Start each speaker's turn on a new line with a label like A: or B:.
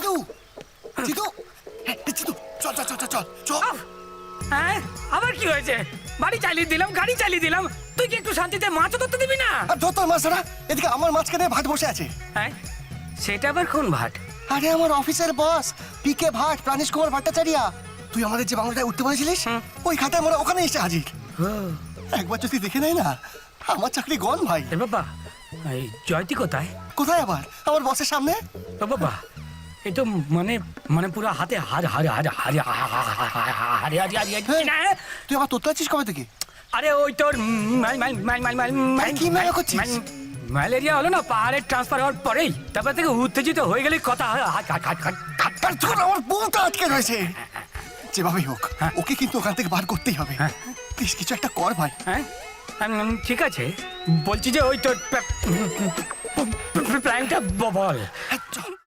A: জিতু জিতু জিতু চল চল চল চল চল চল।
B: হ্যাঁ আবার কি হয়েছে? বাড়ি চালিয়ে দিলাম, গাড়ি চালিয়ে দিলাম, তুই কি একটু শান্তিতে মাছও ধরতে দিবি না?
A: আর ধর তোর মাছটা, এদিকে আমার মাঝখানে ভাট বসে আছে।
B: হ্যাঁ সেটা আবার কোন ভাট?
A: আরে আমার অফিসের বস পিকে ভাট, প্রাণেশ কুমার ভট্টাচার্য। তুই আমাদের যে বাংলাটায় উঠতে বলেছিলিস ওই খাতায় মোরা ওখানে এসে হাজির। একবার যদি দেখে নেয় না আমার চাকরি গন ভাই।
B: এ বাবা, এই জয়তি কোথায়?
A: কোথায় আবার? আমার বসের সামনে।
B: ও বাবা, এই তো মানে মানে পুরো হাতে হার হার হার হার হার হার।
A: তুই আবার তোতলাচ্ছিস কবে থেকে?
B: আরে ওই তোর
A: কি মেলা করছিস?
B: ম্যালেরিয়া হলো না পাহাড়ের ট্রান্সফার হওয়ার পরেই, তারপর থেকে উত্তেজিত হয়ে গেলে কথা।
A: আর তোর আমার বউটা আটকে রয়েছে। যেভাবেই হোক ওকে কিন্তু ওখান থেকে বার করতেই হবে। প্লিজ কিছু একটা কর ভাই।
B: হ্যাঁ ঠিক আছে, বলছি যে ওই তোর প্ল্যানটা বল।
A: চল।